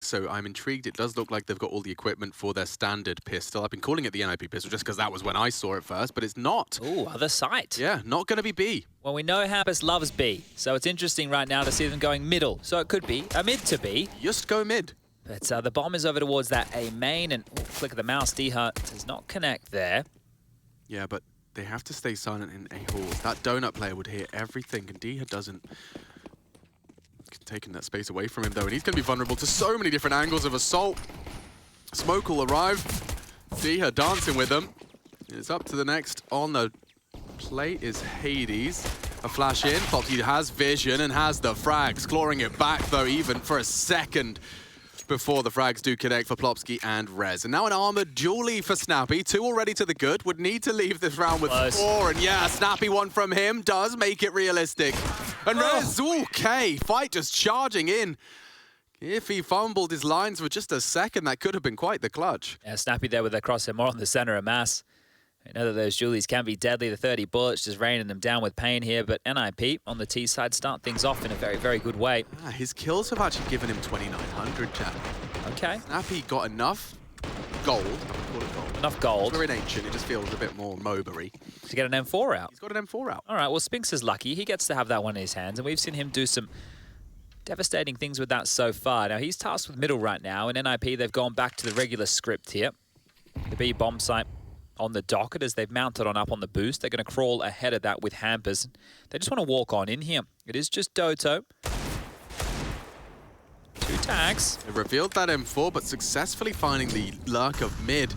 so I'm intrigued. It does look like they've got all the equipment for their standard pistol. I've been calling it the NIP pistol just because that was when I saw it first, but it's not. Ooh, other site. Yeah, not going to be B. Well, we know Hampus loves B, so it's interesting right now to see them going middle. So it could be a mid to B. Just go mid. But the bomb is over towards that A main, and click of the mouse, D-Hut does not connect there. Yeah, but they have to stay silent in A halls. That donut player would hear everything, and D-Hut doesn't. Taking that space away from him, though, and he's going to be vulnerable to so many different angles of assault. Smoke will arrive. D-Hut dancing with them. It's up to the next on the plate is Hades. A flash in. Plopsky has vision and has the frags. Clawing it back, though, even for a second before the frags do connect for Plopsky and Rez. And now an armored Julie for Snappy. 2 already to the good. Would need to leave this round with 4. And yeah, Snappy one from him does make it realistic. And Rez, okay, fight just charging in. If he fumbled his lines for just a second, that could have been quite the clutch. Yeah, Snappy there with the crosshair more on the center of mass. I know that those Julies can be deadly. The 30 bullets just raining them down with pain here, but NIP on the T side start things off in a very, very good way. His kills have actually given him 2,900, chat. Okay. Snappy got enough gold. Call it gold. Enough gold. We're in Ancient, it just feels a bit more MOBA-y. To get an M4 out. He's got an M4 out. All right, well, Spinks is lucky. He gets to have that one in his hands, and we've seen him do some devastating things with that so far. Now, he's tasked with middle right now, and NIP, they've gone back to the regular script here. The B bomb site on the docket as they've mounted on up on the boost. They're going to crawl ahead of that with Hampers. They just want to walk on in here. It is just Doto. 2 tags. They revealed that M4, but successfully finding the lurk of mid.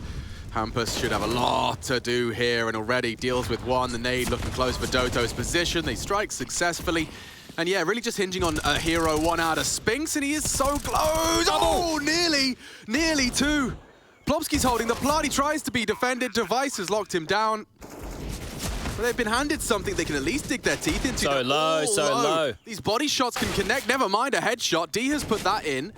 Hampus should have a lot to do here and already deals with 1. The nade looking close for Doto's position. They strike successfully. And yeah, really just hinging on a hero 1 out of Spinks, and he is so close. Oh, nearly 2. Plopsky's holding the plot. He tries to be defended. Device has locked him down. But they've been handed something they can at least dig their teeth into. So low. These body shots can connect. Never mind a headshot. D has put that in.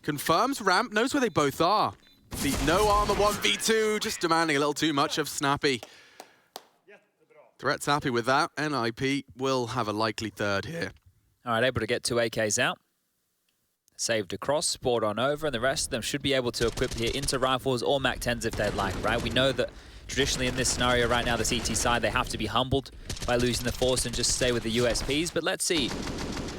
Confirms ramp. Knows where they both are. The no armor 1v2. Just demanding a little too much of Snappy. Threat's happy with that. NIP will have a likely 3rd here. All right, able to get 2 AKs out. Saved across, sport on over, and the rest of them should be able to equip here into rifles or MAC-10s if they'd like, right? We know that traditionally in this scenario right now, the CT side, they have to be humbled by losing the force and just stay with the USPs. But let's see.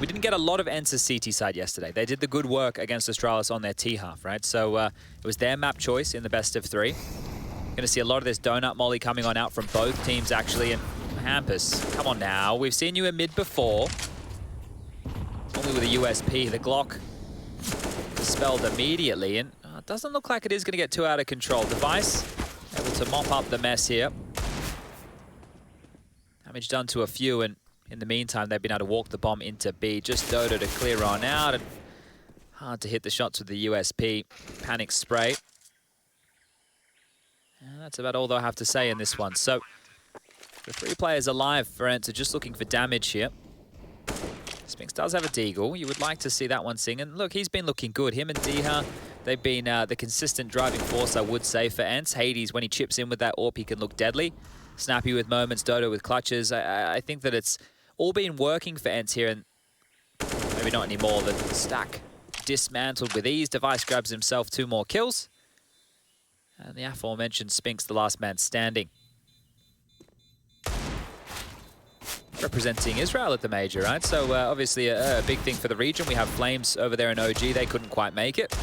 We didn't get a lot of ENCE's CT side yesterday. They did the good work against Astralis on their T half, right? So it was their map choice in the best of 3. Going to see a lot of this donut molly coming on out from both teams, actually. And Hampus, come on now. We've seen you in mid before. Only with a USP. The Glock dispelled immediately, and it doesn't look like it is going to get too out of control. Device able to mop up the mess here. Damage done to a few, and in the meantime, they've been able to walk the bomb into B. Just Dodo to clear on out, and hard to hit the shots with the USP. Panic spray. And that's about all they'll have to say in this one. So, the 3 players alive for ENCE are just looking for damage here. Spinks does have a deagle. You would like to see that one sing. And look, he's been looking good. Him and Diha, they've been the consistent driving force, I would say, for ENCE. Hades, when he chips in with that AWP, he can look deadly. Snappy with moments, Dodo with clutches. I think that it's all been working for ENCE here, and maybe not anymore. The stack dismantled with ease. Device grabs himself 2 more kills. And the aforementioned Spinks, the last man standing. Representing Israel at the major, right? So obviously a big thing for the region. We have Flames over there in OG. They couldn't quite make it.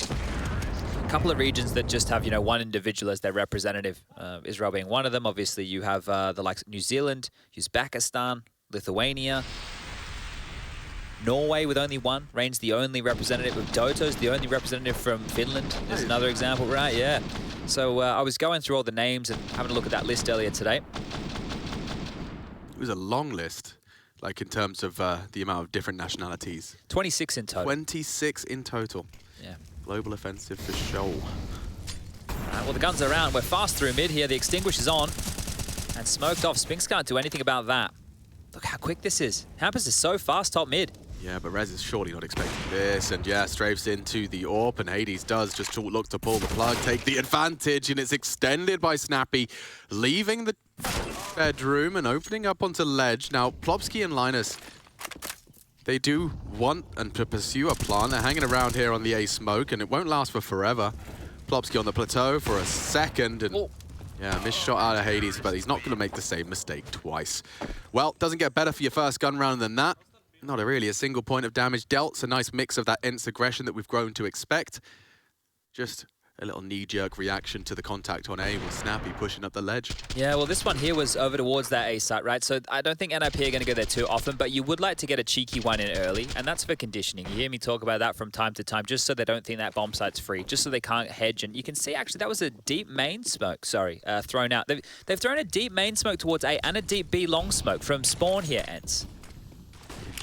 A couple of regions that just have, you know, 1 individual as their representative. Israel being one of them. Obviously, you have the likes of New Zealand, Uzbekistan, Lithuania, Norway with only 1. Reign's the only representative. With Doto's the only representative from Finland. There's another example, right? Yeah. So I was going through all the names and having a look at that list earlier today. It was a long list, like in terms of the amount of different nationalities. 26 in total. 26 in total. Yeah. Global offensive for sure. Well, the guns are around. We're fast through mid here. The extinguisher's on. And smoked off. Spinks can't do anything about that. Look how quick this is. Hampus is so fast top mid. Yeah, but Rez is surely not expecting this. And yeah, strafes into the AWP, and Hades does just look to pull the plug, take the advantage, and it's extended by Snappy, leaving the bedroom and opening up onto ledge. Now, Plopsky and Linus, They do want and to pursue a plan. They're hanging around here on the A smoke, and it won't last for forever. Plopsky on the plateau for a second, and yeah, missed shot out of Hades, but he's not going to make the same mistake twice. Well, doesn't get better for your first gun round than that. Not really a single point of damage dealt. It's a nice mix of that ENCE aggression that we've grown to expect. Just a little knee-jerk reaction to the contact on A with Snappy pushing up the ledge. Yeah, well, this one here was over towards that A site, right? So I don't think NIP are going to go there too often, but you would like to get a cheeky one in early, and that's for conditioning. You hear me talk about that from time to time, just so they don't think that bomb site's free, just so they can't hedge. And you can see, actually, that was a deep main smoke, thrown out. They've thrown a deep main smoke towards A and a deep B long smoke from spawn here, ENCE.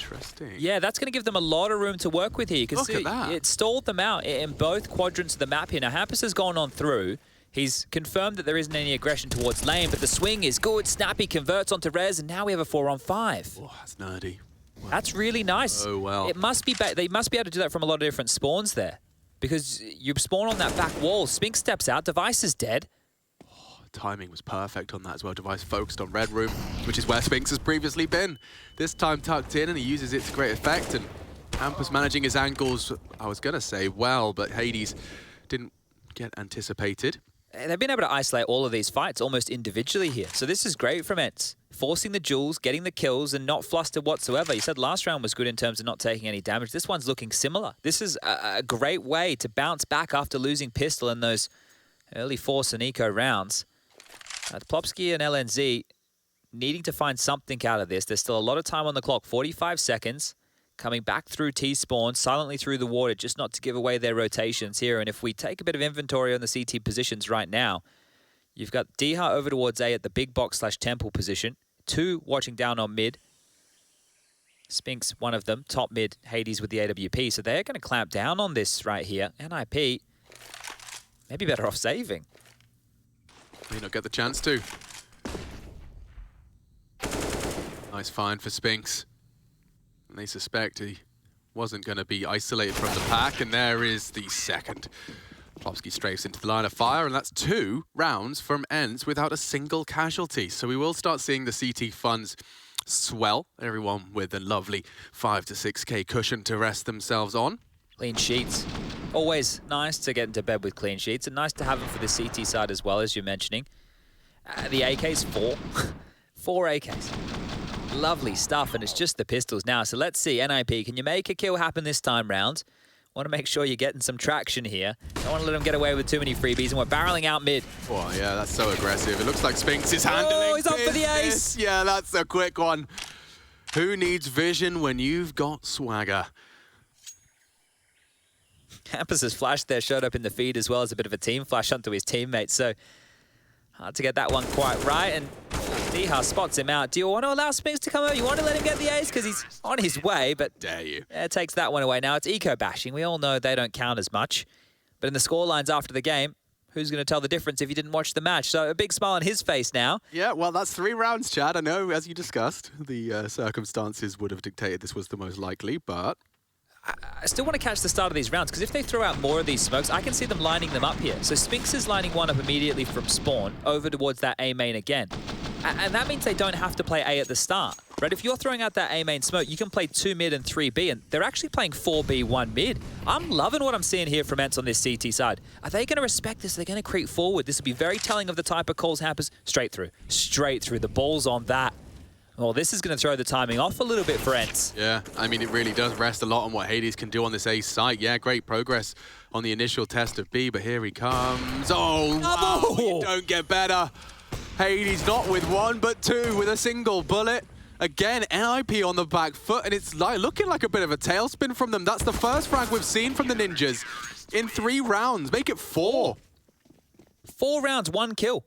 Interesting. Yeah, that's going to give them a lot of room to work with here. You can see it stalled them out in both quadrants of the map here. Now, Hampus has gone on through. He's confirmed that there isn't any aggression towards lane, but the swing is good. Snappy converts onto res, and now we have a 4-on-5. Oh, that's nerdy. Wow. That's really nice. Oh, well. It must be they must be able to do that from a lot of different spawns there, because you spawn on that back wall. Spink steps out. Device is dead. Timing was perfect on that as well. Device focused on Red Room, which is where Spinks has previously been. This time tucked in, and he uses it to great effect. And Hampus managing his angles, I was going to say well, but Hades didn't get anticipated. They've been able to isolate all of these fights almost individually here. So this is great from ENCE. Forcing the duels, getting the kills, and not flustered whatsoever. You said last round was good in terms of not taking any damage. This one's looking similar. This is a great way to bounce back after losing pistol in those early Force and Eco rounds. Plopsky and LNZ needing to find something out of this. There's still a lot of time on the clock, 45 seconds. Coming back through T-spawn, silently through the water, just not to give away their rotations here. And if we take a bit of inventory on the CT positions right now, you've got Diha over towards A at the big box/temple position. 2 watching down on mid. Spinks, one of them, top mid, Hades with the AWP. So they're going to clamp down on this right here. NIP, maybe better off saving. May not get the chance to. Nice find for Spinks. And they suspect he wasn't going to be isolated from the pack, and there is the second. Plopsky strafes into the line of fire, and that's 2 rounds from ENCE without a single casualty. So we will start seeing the CT funds swell, everyone with a lovely 5 to 6K cushion to rest themselves on. Clean sheets. Always nice to get into bed with clean sheets, and nice to have them for the CT side as well, as you're mentioning. The AK's 4. 4 AKs. Lovely stuff, and it's just the pistols now. So let's see, NIP, can you make a kill happen this time round? Want to make sure you're getting some traction here. Don't want to let them get away with too many freebies, and we're barreling out mid. Oh, yeah, that's so aggressive. It looks like Spinks is handling. Oh, he's up for the ace. Yeah, that's a quick one. Who needs vision when you've got swagger? Hampus' flash there showed up in the feed as well as a bit of a team flash onto his teammates, so hard to get that one quite right. And Diha spots him out. Do you want to allow Spinks to come over? You want to let him get the ace? Because he's on his way, but dare you. It takes that one away. Now it's eco bashing. We all know they don't count as much. But in the scorelines after the game, who's going to tell the difference if you didn't watch the match? So a big smile on his face now. Yeah, well, that's 3 rounds, Chad. I know, as you discussed, the circumstances would have dictated this was the most likely, but I still want to catch the start of these rounds, because if they throw out more of these smokes, I can see them lining them up here. So Spinks is lining one up immediately from spawn over towards that A main again. And that means they don't have to play A at the start, right? If you're throwing out that A main smoke, you can play 2 mid and 3 B, and they're actually playing 4 B, 1 mid. I'm loving what I'm seeing here from ENCE on this CT side. Are they going to respect this? Are they going to creep forward? This will be very telling of the type of calls Hampus. Straight through. Straight through. The ball's on that. Well, this is going to throw the timing off a little bit for ENCE. Yeah, I mean, it really does rest a lot on what Hades can do on this A site. Yeah, great progress on the initial test of B, but here he comes. Oh, wow, you don't get better. Hades not with 1, but 2 with a single bullet. Again, NIP on the back foot, and it's looking like a bit of a tailspin from them. That's the first frag we've seen from the Ninjas in 3 rounds. Make it 4. 4 rounds, 1 kill.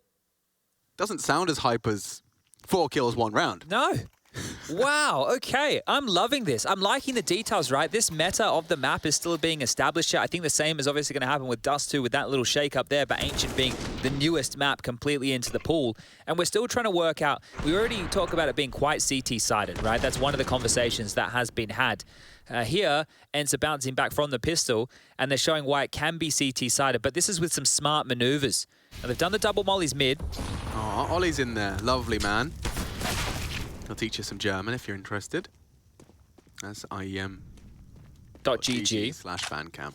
Doesn't sound as hype as 4 kills, 1 round. No. Wow, okay. I'm loving this. I'm liking the details, right? This meta of the map is still being established here. I think the same is obviously going to happen with Dust 2 with that little shake up there, but Ancient being the newest map completely into the pool. And we're still trying to work out, we already talk about it being quite CT-sided, right? That's one of the conversations that has been had. Here, ENCE are bouncing back from the pistol, and they're showing why it can be CT-sided, but this is with some smart maneuvers. Now, they've done the double mollies mid. Oh, Ollie's in there. Lovely, man. I'll teach you some German if you're interested. That's IEM. .gg/Bandcamp.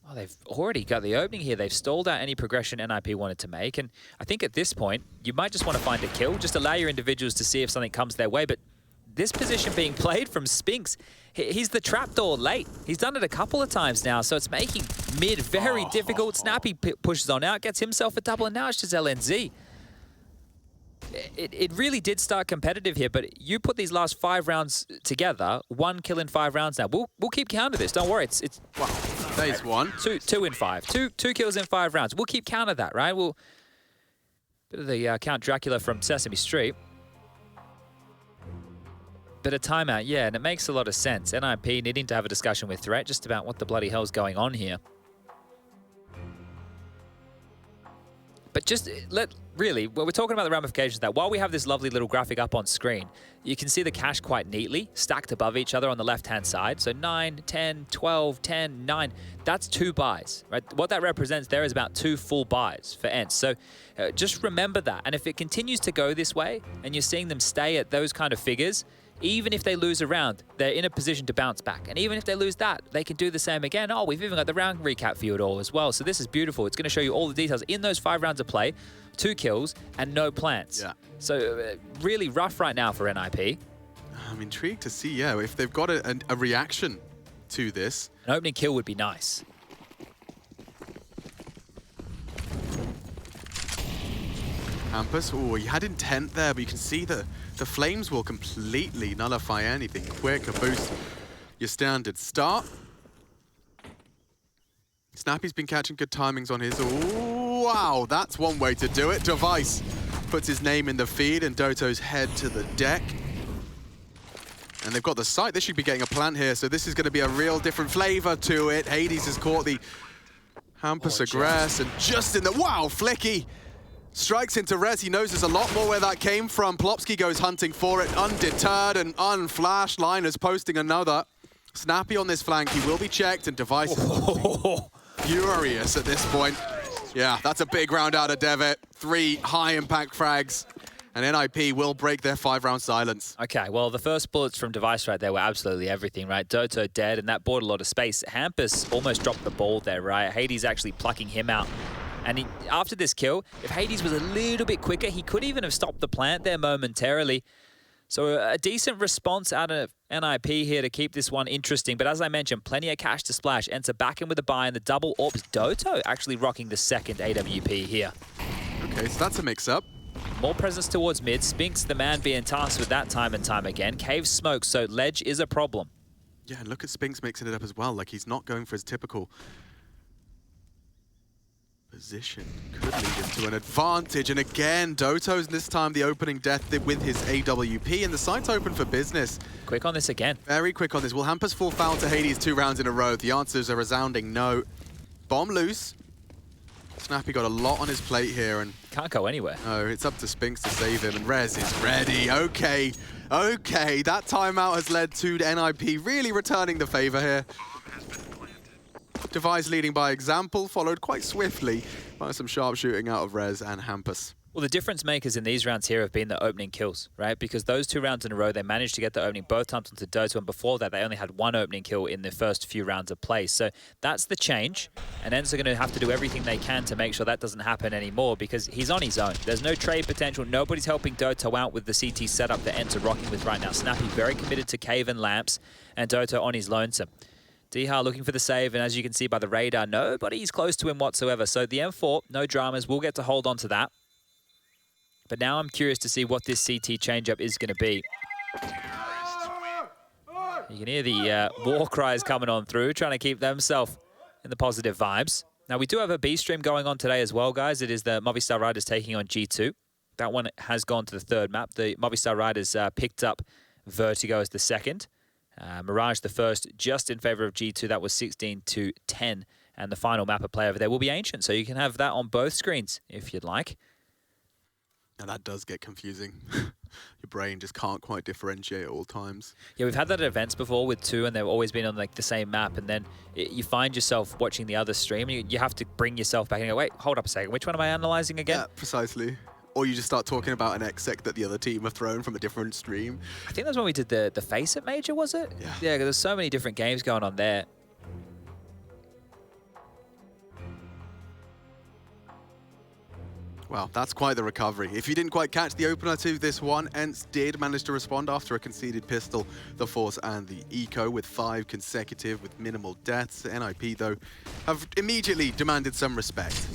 Oh, they've already got the opening here. They've stalled out any progression NIP wanted to make. And I think at this point, you might just want to find a kill. Just allow your individuals to see if something comes their way. But this position being played from Spinks, he's the trapdoor late. He's done it a couple of times now, so it's making mid very difficult. Snappy pushes on out, gets himself a double, and now it's just LNZ. It really did start competitive here, but you put these last 5 rounds together, 1 kill in 5 rounds now. We'll keep count of this. Don't worry. It's wow. Phase 1. Two in 5. Two kills in 5 rounds. We'll keep count of that, right? Bit of the Count Dracula from Sesame Street. Bit of timeout, yeah, and it makes a lot of sense. NIP needing to have a discussion with Threat just about what the bloody hell's going on here. But just really, we're talking about the ramifications of that. While we have this lovely little graphic up on screen, you can see the cash quite neatly stacked above each other on the left-hand side. So 9, 10, 12, 10, 9. That's 2 buys, right? What that represents there is about 2 full buys for ENCE. So just remember that. And if it continues to go this way and you're seeing them stay at those kind of figures, even if they lose a round, they're in a position to bounce back. And even if they lose that, they can do the same again. Oh, we've even got the round recap for you at all as well. So this is beautiful. It's going to show you all the details in those 5 rounds of play, 2 kills, and no plants. Yeah. So really rough right now for NIP. I'm intrigued to see, yeah, if they've got a reaction to this. An opening kill would be nice. Hampus, oh, he had intent there, but you can see the flames will completely nullify anything. Quick, a boost, your standard start. Snappy's been catching good timings on his. Oh, wow, that's one way to do it. Device puts his name in the feed and Doto's head to the deck. And they've got the sight. They should be getting a plant here, so this is going to be a real different flavor to it. Hades has caught the Hampus aggress, and just in the, wow, Flicky strikes into res. He knows there's a lot more where that came from. Plopsky goes hunting for it, undeterred and unflashed. Liners posting another. Snappy on this flank. He will be checked, and Device is furious at this point. Yeah, that's a big round out of Devitt. 3 high-impact frags, and NIP will break their 5-round silence. Okay, well, the first bullets from Device right there were absolutely everything, right? Doto dead, and that bought a lot of space. Hampus almost dropped the ball there, right? Hades actually plucking him out. And after this kill, if Hades was a little bit quicker, he could even have stopped the plant there momentarily. So a decent response out of NIP here to keep this one interesting. But as I mentioned, plenty of cash to splash. ENCE back in with a buy, and the double orbs. Doto actually rocking the second AWP here. Okay, so that's a mix-up. More presence towards mid. Spinks, the man being tasked with that time and time again. Cave smoke, so ledge is a problem. Yeah, and look at Spinks mixing it up as well. Like, he's not going for his typical position. Could lead him to an advantage. And again, Doto's this time the opening death with his AWP, and the site's open for business. Quick on this again. Very quick on this. Will Hampus fall foul to Hades 2 rounds in a row? The answer is a resounding no. Bomb loose. Snappy got a lot on his plate here, and can't go anywhere. No, it's up to Spinks to save him, and Rez is ready. Okay, okay. That timeout has led to NIP really returning the favor here. Device leading by example, followed quite swiftly by some sharp shooting out of Rez and Hampus. Well, the difference makers in these rounds here have been the opening kills, right? Because those 2 rounds in a row, they managed to get the opening both times onto Doto, and before that, they only had 1 opening kill in the first few rounds of play. So that's the change, and ENCE are going to have to do everything they can to make sure that doesn't happen anymore, because he's on his own. There's no trade potential. Nobody's helping Doto out with the CT setup that ENCE are rocking with right now. Snappy very committed to Cave and Lamps, and Doto on his lonesome. Dihar looking for the save, and as you can see by the radar, nobody's close to him whatsoever. So the M4, no dramas, we'll get to hold on to that. But now I'm curious to see what this CT changeup is going to be. You can hear the war cries coming on through, trying to keep themselves in the positive vibes. Now, we do have a B stream going on today as well, guys. It is the Movistar Riders taking on G2. That one has gone to the 3rd map. The Movistar Riders picked up Vertigo as the 2nd. Mirage the 1st, just in favor of G2. That was 16-10. And the final map of play over there will be Ancient. So you can have that on both screens if you'd like. Now that does get confusing. Your brain just can't quite differentiate at all times. Yeah, we've had that at events before with 2, and they've always been on like the same map, and then you find yourself watching the other stream, and you have to bring yourself back and go, wait, hold up a second, which one am I analyzing again? Yeah, precisely. or you just start talking about an exec that the other team have thrown from a different stream. I think that's when we did the Face It Major, was it? Yeah. Yeah, 'cause there's so many different games going on there. Well, that's quite the recovery. If you didn't quite catch the opener to this one, ENCE did manage to respond after a conceded pistol, the Force and the Eco with 5 consecutive with minimal deaths. NIP, though, have immediately demanded some respect.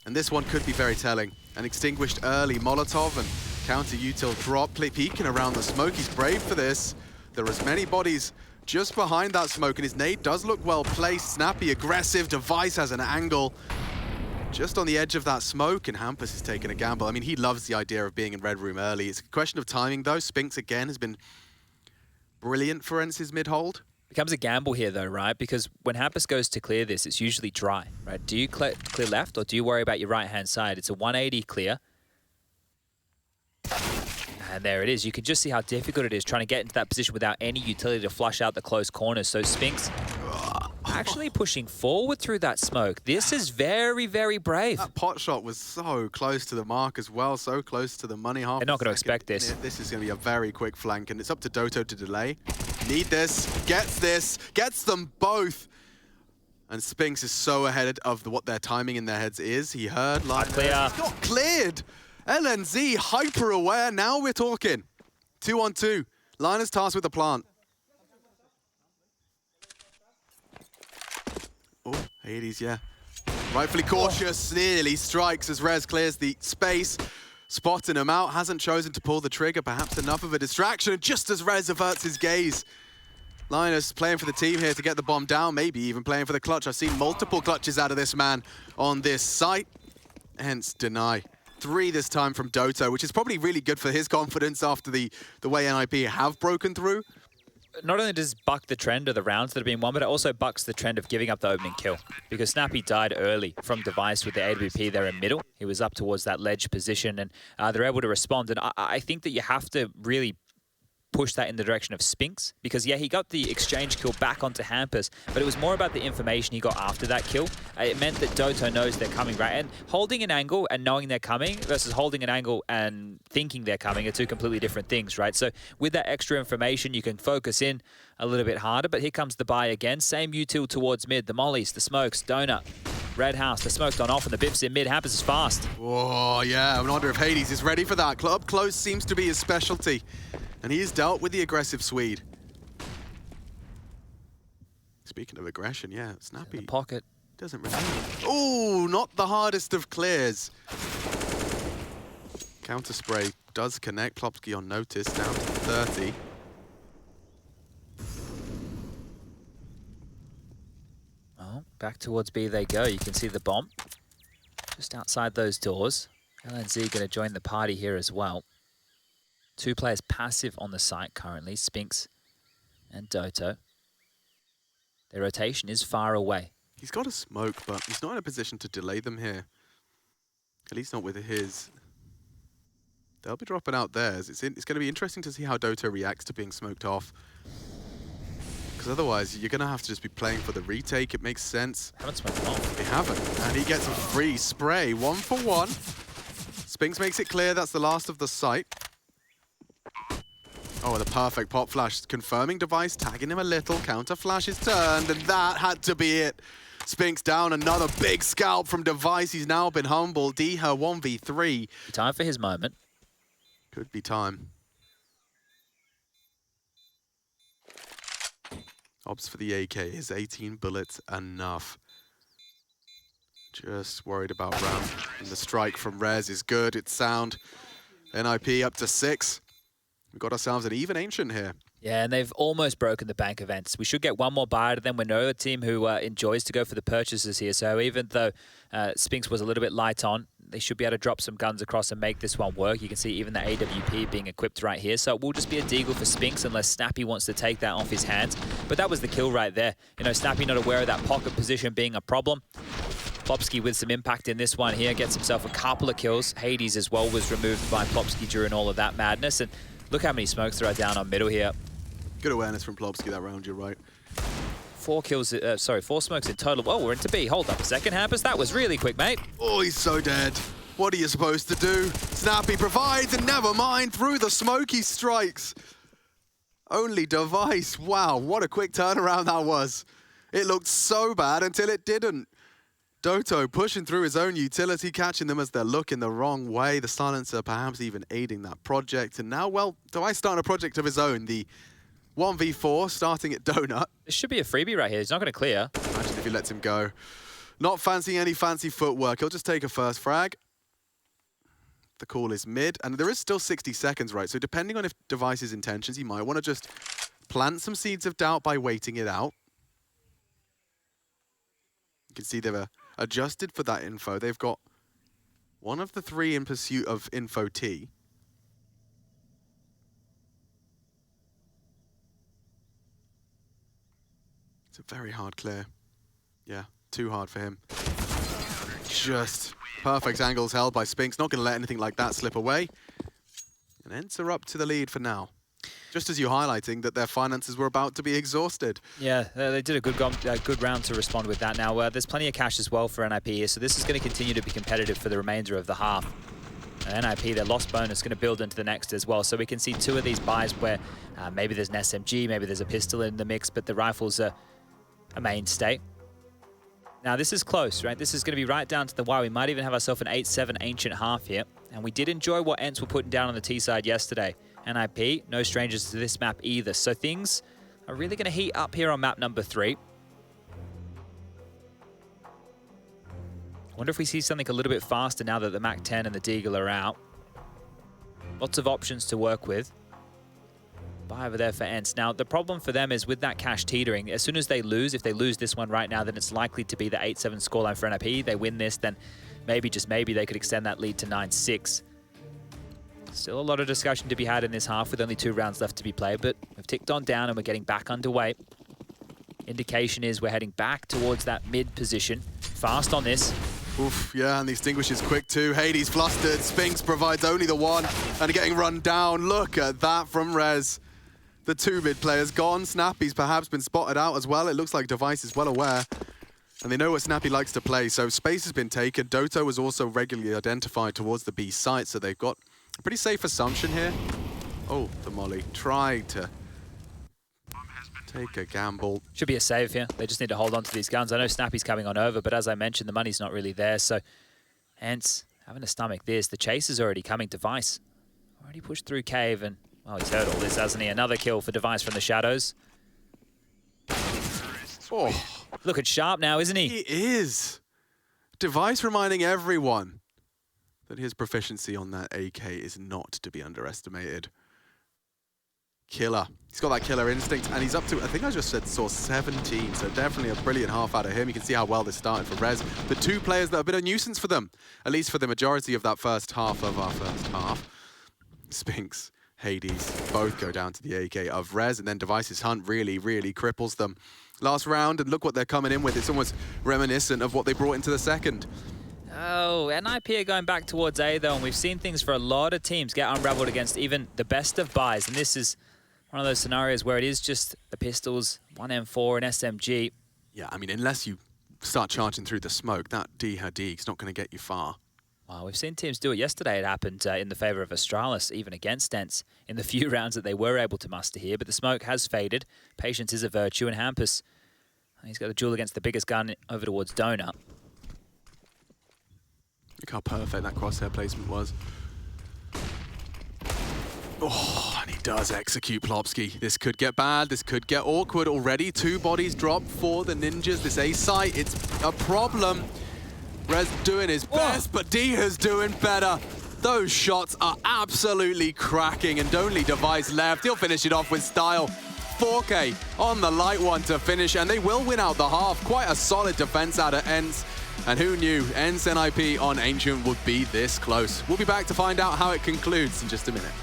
And this one could be very telling. An extinguished early Molotov and counter-util drop peeking around the smoke. He's brave for this. There are as many bodies just behind that smoke, and his nade does look well placed. Snappy, aggressive, Device has an angle just on the edge of that smoke, and Hampus is taking a gamble. I mean, he loves the idea of being in Red Room early. It's a question of timing, though. Spinks, again, has been brilliant for ENCE's mid-hold. Becomes a gamble here, though, right? Because when Hampus goes to clear this, it's usually dry, right? Do you clear left, or do you worry about your right-hand side? It's a 180 clear. And there it is. You can just see how difficult it is trying to get into that position without any utility to flush out the close corners. So Spinks actually pushing forward through that smoke. This is very, very brave. That pot shot was so close to the mark as well, so close to the money. Half They're not going to expect this. This is going to be a very quick flank, and it's up to Doto to delay. Need this, gets them both. And Spinks is so ahead of what their timing in their heads is. He heard like clear. He got cleared. LNZ hyper aware. Now we're talking. 2-on-2. Linus tasked with the plant. Oh, Hades, yeah. Rightfully cautious, nearly strikes as Rez clears the space. Spotting him out, hasn't chosen to pull the trigger. Perhaps enough of a distraction, just as Rez averts his gaze. Linus playing for the team here to get the bomb down, maybe even playing for the clutch. I've seen multiple clutches out of this man on this site. Hence, deny. 3 this time from Doto, which is probably really good for his confidence after the way NIP have broken through. Not only does buck the trend of the rounds that have been won, but it also bucks the trend of giving up the opening kill. Because Snappy died early from Device with the AWP there in middle. He was up towards that ledge position, and they're able to respond. And I think that you have to really push that in the direction of Spinks, because yeah, he got the exchange kill back onto Hampus, but it was more about the information he got after that kill. It meant that Doto knows they're coming, right? And holding an angle and knowing they're coming versus holding an angle and thinking they're coming are 2 completely different things, right? So with that extra information, you can focus in a little bit harder, but here comes the buy again. Same util towards mid, the mollies, the smokes, Donut, Red House, the smoke's gone off and the bips in mid. Hampus is fast. Oh yeah, I wonder if Hades is ready for that. Up close seems to be his specialty. And he's dealt with the aggressive Swede. Speaking of aggression, yeah, Snappy. In the pocket. Doesn't really. Oh, not the hardest of clears. Counter spray does connect. Plopsky on notice, down to 30. Oh, back towards B they go. You can see the bomb just outside those doors. LNZ going to join the party here as well. 2 players passive on the site currently, Spinks and Doto. Their rotation is far away. He's got a smoke, but he's not in a position to delay them here. At least not with his. They'll be dropping out theirs. It's going to be interesting to see how Doto reacts to being smoked off. Because otherwise, you're going to have to just be playing for the retake. It makes sense. Haven't smoked them off. They haven't. And he gets a free spray. 1 for 1. Spinks makes it clear that's the last of the site. Oh, the perfect pop flash, confirming Device, tagging him a little, counter flash is turned, and that had to be it. Spinks down, another big scalp from Device. He's now been humbled. Deher 1v3. Time for his moment. Could be time. Ops for the AK, is 18 bullets enough? Just worried about Ram. And the strike from Rez is good, it's sound. NIP up to 6. We've got ourselves an even Ancient here. Yeah, and they've almost broken the bank events. We should get one more buy out of them. We know a team who enjoys to go for the purchases here. So even though Spinks was a little bit light on, they should be able to drop some guns across and make this one work. You can see even the AWP being equipped right here. So it will just be a deagle for Spinks unless Snappy wants to take that off his hands. But that was the kill right there. You know, Snappy not aware of that pocket position being a problem. Plopsky with some impact in this one here, gets himself a couple of kills. Hades as well was removed by Plopsky during all of that madness. And look how many smokes there are down on middle here. Good awareness from Plopsky that round, you're right. 4 kills, 4 smokes in total. Oh, we're into B. Hold up a second, Hampus. That was really quick, mate. Oh, he's so dead. What are you supposed to do? Snappy provides, and never mind, through the smoke he strikes. Only Device. Wow, what a quick turnaround that was. It looked so bad until it didn't. Doto pushing through his own utility, catching them as they're looking the wrong way. The silencer perhaps even aiding that project. And now, well, Device starting a project of his own. The 1v4 starting at Donut. This should be a freebie right here. He's not going to clear. Imagine if he lets him go. Not fancy any fancy footwork. He'll just take a first frag. The call is mid, and there is still 60 seconds, right? So depending on if Device's intentions, he might want to just plant some seeds of doubt by waiting it out. You can see they've adjusted for that info. They've got one of the three in pursuit of info T. It's a very hard clear. Yeah, too hard for him. Just perfect angles held by Spinks. Not going to let anything like that slip away. And ENCE are up to the lead for now. Just as you're highlighting that their finances were about to be exhausted. Yeah, they did a good round to respond with that. Now, there's plenty of cash as well for NIP here, so this is going to continue to be competitive for the remainder of the half. And NIP, their loss bonus is going to build into the next as well. So we can see two of these buys where maybe there's an SMG, maybe there's a pistol in the mix, but the rifles are a mainstay. Now, this is close, right? This is going to be right down to the wire. We might even have ourselves an 8-7 ancient half here. And we did enjoy what ENCE were putting down on the T side yesterday. NIP, no strangers to this map either. So things are really going to heat up here on map number 3. Wonder if we see something a little bit faster now that the MAC-10 and the Deagle are out. Lots of options to work with. Buy over there for ENCE. Now, the problem for them is with that cash teetering, as soon as they lose, if they lose this one right now, then it's likely to be the 8-7 scoreline for NIP. They win this, then maybe, just maybe, they could extend that lead to 9-6. Still a lot of discussion to be had in this half with only 2 rounds left to be played, but we've ticked on down and we're getting back underway. Indication is we're heading back towards that mid position. Fast on this. Oof, yeah, and the extinguisher's quick too. Hades flustered. Spinks provides only the one and getting run down. Look at that from Rez. The 2 mid players gone. Snappy's perhaps been spotted out as well. It looks like Device is well aware. And they know what Snappy likes to play, so space has been taken. Doto was also regularly identified towards the B site, so they've got a pretty safe assumption here. Oh, the molly tried to take a gamble. Should be a save here. They just need to hold on to these guns. I know Snappy's coming on over, but as I mentioned, the money's not really there, so ENCE having to stomach this. The chase is already coming. Device already pushed through cave, and well, he's heard all this, hasn't he? Another kill for Device from the shadows. Oh, look at Sharp now, isn't he? He is. Device reminding everyone that his proficiency on that AK is not to be underestimated. Killer. He's got that killer instinct, and he's up to, I think I just saw 17, so definitely a brilliant half out of him. You can see how well this started for Rez. The 2 players that have been a nuisance for them, at least for the majority of that first half of our first half. Spinks, Hades, both go down to the AK of Rez, and then Device's hunt really, really cripples them. Last round, and look what they're coming in with. It's almost reminiscent of what they brought into the second. Oh, NIP are going back towards A, though, and we've seen things for a lot of teams get unraveled against even the best of buys, and this is one of those scenarios where it is just the pistols, 1 M4, an SMG. Yeah, I mean, unless you start charging through the smoke, that D-Hadig's not going to get you far. Well, we've seen teams do it yesterday. It happened in the favor of Astralis, even against ENCE, in the few rounds that they were able to muster here. But the smoke has faded. Patience is a virtue, and Hampus, he's got a duel against the biggest gun over towards Donut. Look how perfect that crosshair placement was. Oh, and he does execute Plopsky. This could get bad. This could get awkward already. 2 bodies dropped for the Ninjas. This A site, it's a problem. Rez doing his best, but Diha's doing better. Those shots are absolutely cracking, and only Device left. He'll finish it off with style. 4K on the light one to finish, and they will win out the half. Quite a solid defense out of ENCE. And who knew ENCE NIP on Ancient would be this close? We'll be back to find out how it concludes in just a minute.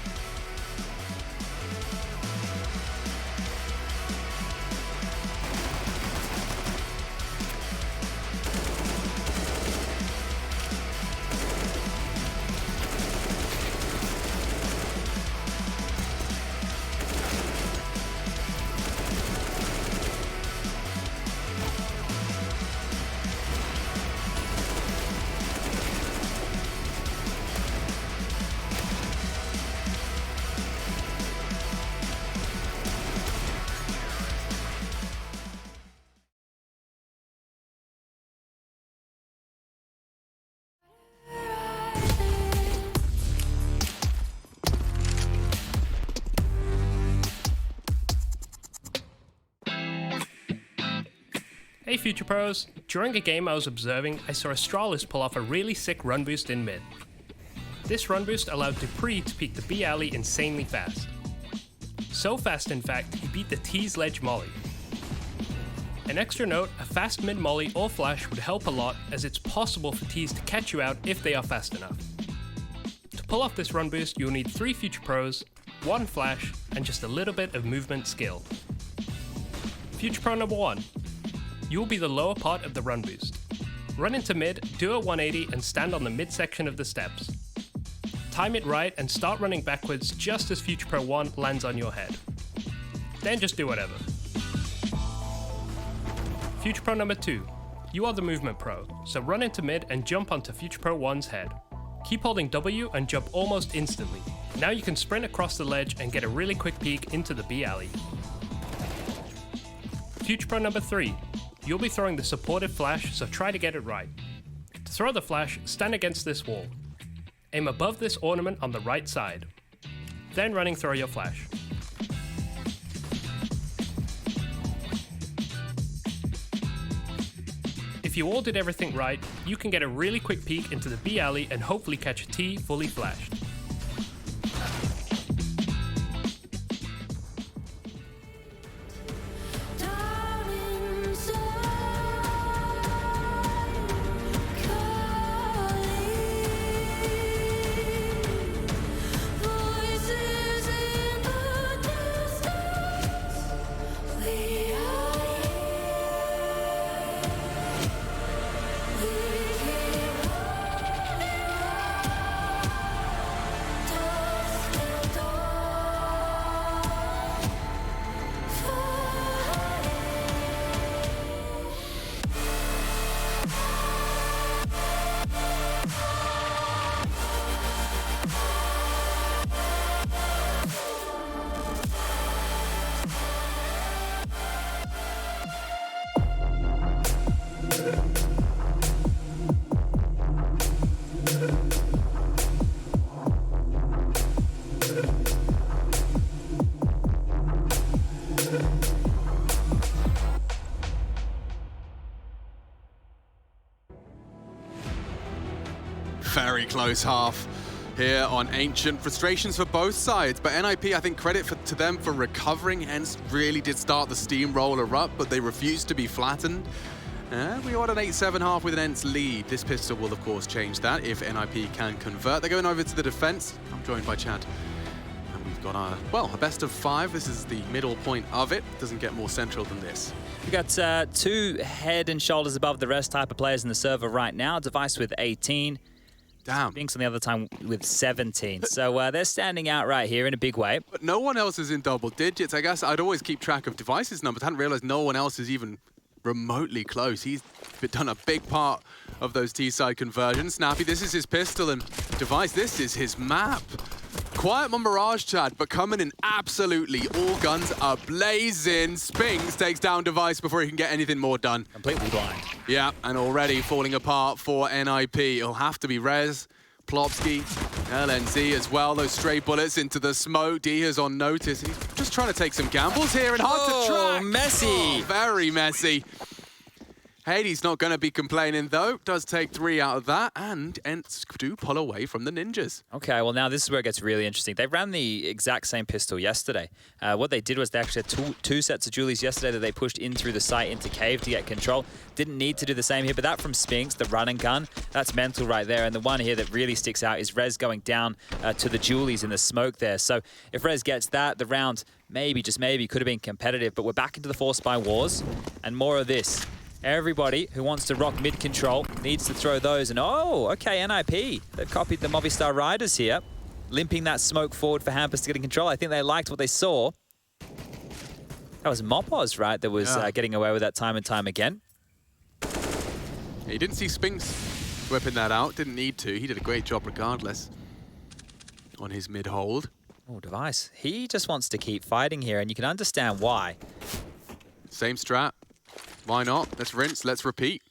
Hey Future Pros! During a game I was observing, I saw Astralis pull off a really sick run boost in mid. This run boost allowed Dupree to peek the B alley insanely fast. So fast in fact, he beat the T's ledge molly. An extra note, a fast mid molly or flash would help a lot as it's possible for T's to catch you out if they are fast enough. To pull off this run boost, you'll need 3 Future Pros, 1 flash, and just a little bit of movement skill. Future Pro number 1. You will be the lower part of the run boost. Run into mid, do a 180 and stand on the mid section of the steps. Time it right and start running backwards just as Future Pro 1 lands on your head. Then just do whatever. Future Pro number 2. You are the movement pro, so run into mid and jump onto Future Pro 1's head. Keep holding W and jump almost instantly. Now you can sprint across the ledge and get a really quick peek into the B alley. Future Pro number 3. You'll be throwing the supported flash, so try to get it right. To throw the flash, stand against this wall. Aim above this ornament on the right side. Then running throw your flash. If you all did everything right, you can get a really quick peek into the B alley and hopefully catch a T fully flashed. Very close half here on Ancient. Frustrations for both sides, but NIP, I think credit to them for recovering. ENCE really did start the steamroller up, but they refused to be flattened. We are at an 8-7 half with an ENCE lead. This pistol will, of course, change that if NIP can convert. They're going over to the defense. I'm joined by Chad. And we've got our, well, a best of 5. This is the middle point of it. Doesn't get more central than this. We've got 2 head and shoulders above the rest type of players in the server right now. Device with 18. Damn. Spinks on the other time with 17. So they're standing out right here in a big way. But no one else is in double digits. I guess I'd always keep track of Device's numbers. I hadn't realized no one else is even remotely close. He's done a big part of those T-side conversions. Snappy, this is his pistol, and Device, this is his map. Quiet on Mirage, Chad, but coming in absolutely. All guns are blazing. Spinks takes down Device before he can get anything more done. Completely blind. Yeah, and already falling apart for NIP. It'll have to be Rez, Plopsky, LNZ as well. Those stray bullets into the smoke. Diha's on notice. He's just trying to take some gambles here and hard to track. Messy. Oh, very messy. Hades not going to be complaining, though. Does take 3 out of that, and ENCE do pull away from the Ninjas. Okay, well, now this is where it gets really interesting. They ran the exact same pistol yesterday. What they did was they actually had two sets of Julies yesterday that they pushed in through the site into Cave to get control. Didn't need to do the same here, but that from Spinks, the run and gun, that's mental right there. And the one here that really sticks out is Rez going down to the Julies in the smoke there. So if Rez gets that, the round maybe, just maybe, could have been competitive. But we're back into the Force by Wars, and more of this. Everybody who wants to rock mid-control needs to throw those. And oh, okay, NIP. They've copied the Movistar Riders here, limping that smoke forward for Hampus to get in control. I think they liked what they saw. That was Mopos, right, that was getting away with that time and time again. He didn't see Spinks whipping that out. Didn't need to. He did a great job regardless on his mid-hold. Oh, Device. He just wants to keep fighting here, and you can understand why. Same strat. Why not? Let's rinse, let's repeat.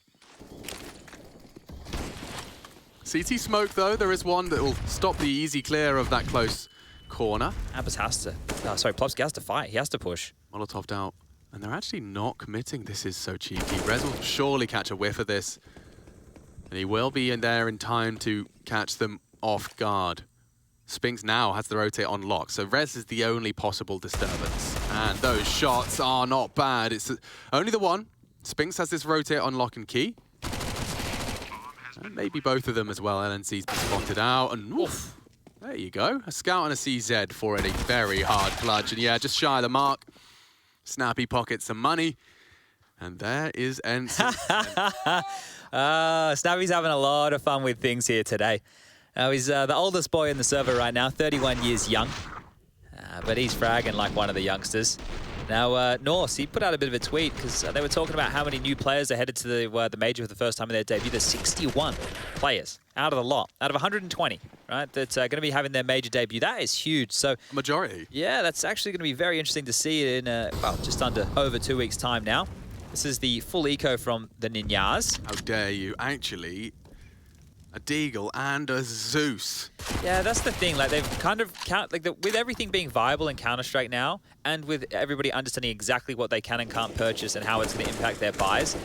CT smoke, though, there is one that will stop the easy clear of that close corner. Hampus has to, sorry, Plopsky has to fight. He has to push. Molotoved out And they're actually not committing. This is so cheeky. Rez will surely catch a whiff of this. And he will be in there in time to catch them off guard. Spinks now has the rotate on lock, so Rez is the only possible disturbance. And those shots are not bad. It's only the one. Spinks has this rotate on lock and key. And maybe both of them as well. LNC's been spotted out, and woof, there you go. A scout and a CZ for a very hard clutch. And yeah, just shy of the mark. Snappy pockets some money. And there is ENCE. Snappy's having a lot of fun with things here today. Now, he's the oldest boy in the server right now, 31 years young. But he's fragging like one of the youngsters. Now, Norse, he put out a bit of a tweet because they were talking about how many new players are headed to the major for the first time in their debut. There's 61 players out of the lot, out of 120, right, that's going to be having their major debut. That is huge. So Majority. Yeah, that's actually going to be very interesting to see in, well, just over 2 weeks' time now. This is the full eco from the Ninjas. How dare you? Actually, a Deagle and a Zeus. Yeah, that's the thing. Like, they've kind of with everything being viable in Counter-Strike now, and with everybody understanding exactly what they can and can't purchase and how it's going to impact their buys.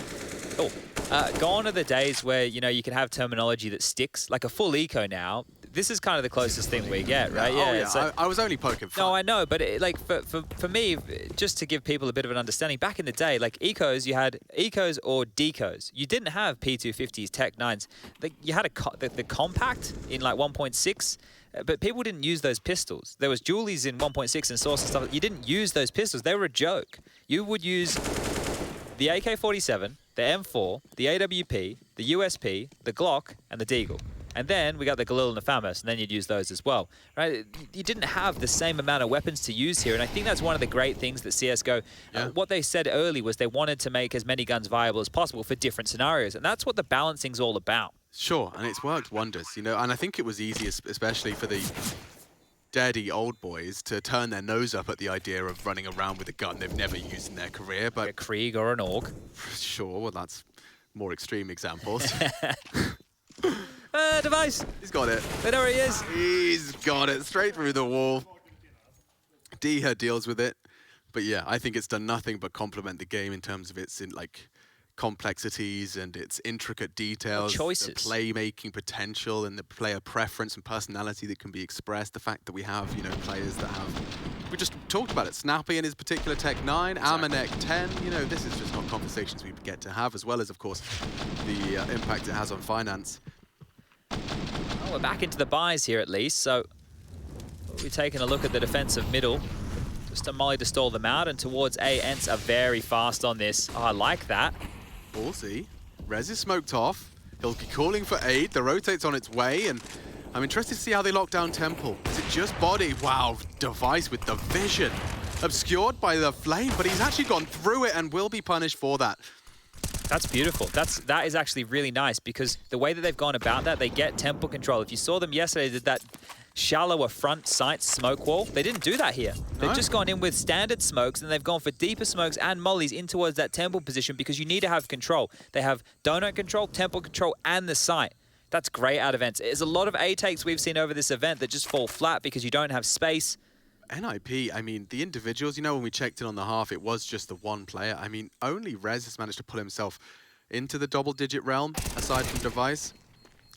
Gone are the days where, you know, you can have terminology that sticks. Like a full eco now, this is kind of the closest thing we get, right? Yeah, Yeah. So, I was only poking fun. No, I know, but for me, just to give people a bit of an understanding, back in the day, like ecos, you had ecos or decos. You didn't have P250s, Tech 9s. You had the compact in like 1.6, but people didn't use those pistols. There was Julies in 1.6 and Source and stuff. You didn't use those pistols. They were a joke. You would use the AK-47, the M4, the AWP, the USP, the Glock, and the Deagle. And then we got the Galil and the FAMAS, and then you'd use those as well, right? You didn't have the same amount of weapons to use here, and I think that's one of the great things that CSGO, what they said early was they wanted to make as many guns viable as possible for different scenarios, and that's what the balancing's all about. Sure, and it's worked wonders, you know, and I think it was easy, especially for the daddy old boys, to turn their nose up at the idea of running around with a gun they've never used in their career, but... Like a Krieg or an AUG. Sure, well, that's more extreme examples. Device. He's got it. There he is. He's got it straight through the wall. Diha deals with it. But yeah, I think it's done nothing but complement the game in terms of its complexities and its intricate details, choices, the playmaking potential and the player preference and personality that can be expressed. The fact that we have, you know, players that have, we just talked about it, Snappy in his particular Tech 9, exactly. Amanek 10, you know, this is just not conversations we get to have, as well as, of course, the impact it has on finance. Well, we're back into the buys here at least, so we'll be taking a look at the defensive middle. Just a molly to stall them out, and towards A, ENCE are very fast on this. Oh, I like that. Ballsy. Rez is smoked off. He'll be calling for aid. The rotate's on its way, and I'm interested to see how they lock down Temple. Is it just body? Wow, Device with the vision. Obscured by the flame, but he's actually gone through it and will be punished for that. That's beautiful. That is actually really nice, because the way that they've gone about that, they get Temple control. If you saw them yesterday, they did that shallower front sight smoke wall. They didn't do that here. They've just gone in with standard smokes, and they've gone for deeper smokes and mollies in towards that Temple position, because you need to have control. They have donut control, Temple control, and the sight. That's great out of ENCE. There's a lot of A takes we've seen over this event that just fall flat because you don't have space. NIP, I mean, the individuals, you know, when we checked in on the half, it was just the one player. I mean, only Rez has managed to pull himself into the double-digit realm, aside from Device.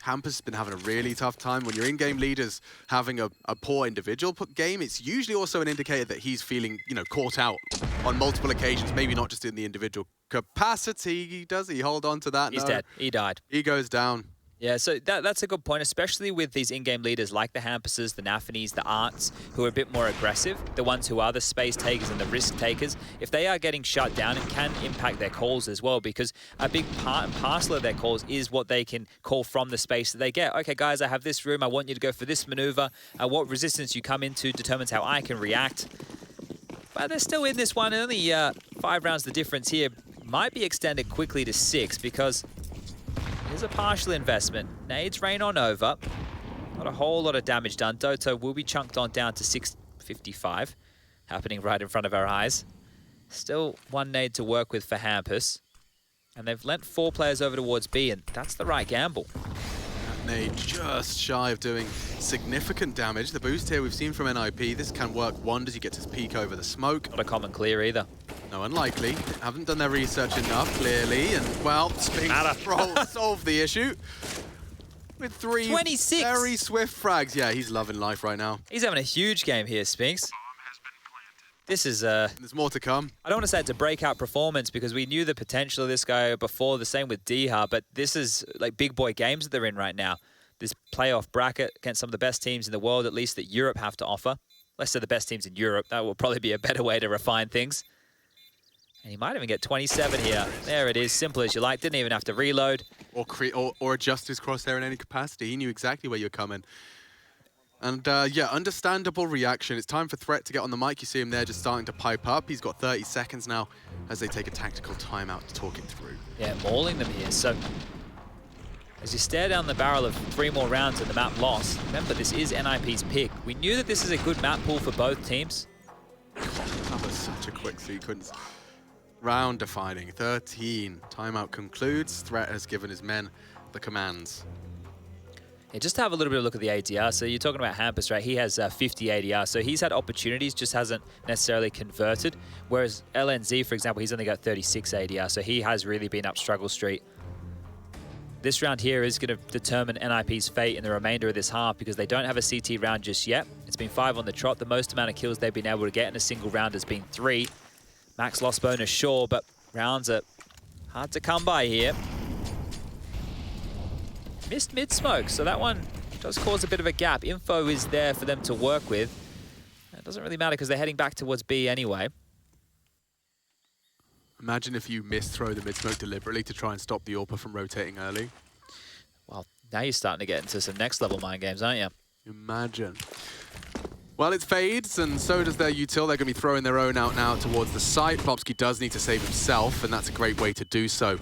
Hampus has been having a really tough time. When your in-game leader's having a poor individual game, it's usually also an indicator that he's feeling, you know, caught out on multiple occasions, maybe not just in the individual capacity. Does he hold on to that? He's dead. He died. He goes down. Yeah, so that's a good point, especially with these in-game leaders like the Hampuses, the Nafanis, the Arts, who are a bit more aggressive, the ones who are the space takers and the risk takers. If they are getting shut down, it can impact their calls as well, because a big part and parcel of their calls is what they can call from the space that they get. Okay, guys, I have this room. I want you to go for this maneuver. What resistance you come into determines how I can react. But they're still in this one. Only 5 rounds the difference here. Might be extended quickly to 6, because here's a partial investment. Nades rain on over. Not a whole lot of damage done. Doto will be chunked on down to 655. Happening right in front of our eyes. Still one nade to work with for Hampus. And they've lent 4 players over towards B, and that's the right gamble. That nade just shy of doing significant damage. The boost here we've seen from NIP. This can work wonders. You get to peek over the smoke. Not a common clear either. No, unlikely. Haven't done their research enough, clearly. And, well, Spinks solved the issue. With 3 26. very swift frags. Yeah, he's loving life right now. He's having a huge game here, Spinks. This is There's more to come. I don't want to say it's a breakout performance because we knew the potential of this guy before, the same with Diha, but this is like big boy games that they're in right now. This playoff bracket against some of the best teams in the world, at least that Europe have to offer. Let's say the best teams in Europe. That will probably be a better way to refine things. And he might even get 27 here. There it is, simple as you like. Didn't even have to reload. Or adjust his crosshair in any capacity. He knew exactly where you're coming. And yeah, understandable reaction. It's time for Threat to get on the mic. You see him there just starting to pipe up. He's got 30 seconds now as they take a tactical timeout to talk it through. Yeah, mauling them here. So as you stare down the barrel of 3 more rounds and the map lost, remember this is NIP's pick. We knew that this is a good map pool for both teams. That was such a quick sequence. Round defining, 13. Timeout concludes. Threat has given his men the commands. Yeah, just to have a little bit of a look at the ADR. So you're talking about Hampus, right? He has 50 ADR. So he's had opportunities, just hasn't necessarily converted. Whereas LNZ, for example, he's only got 36 ADR. So he has really been up struggle street. This round here is going to determine NIP's fate in the remainder of this half because they don't have a CT round just yet. It's been 5 on the trot. The most amount of kills they've been able to get in a single round has been 3. Max loss bonus, sure, but rounds are hard to come by here. Missed mid-smoke, so that one does cause a bit of a gap. Info is there for them to work with. It doesn't really matter because they're heading back towards B anyway. Imagine if you misthrow the mid-smoke deliberately to try and stop the AWPer from rotating early. Well, now you're starting to get into some next-level mind games, aren't you? Imagine. Well, it fades, and so does their util. They're going to be throwing their own out now towards the site. Popsky does need to save himself, and that's a great way to do so.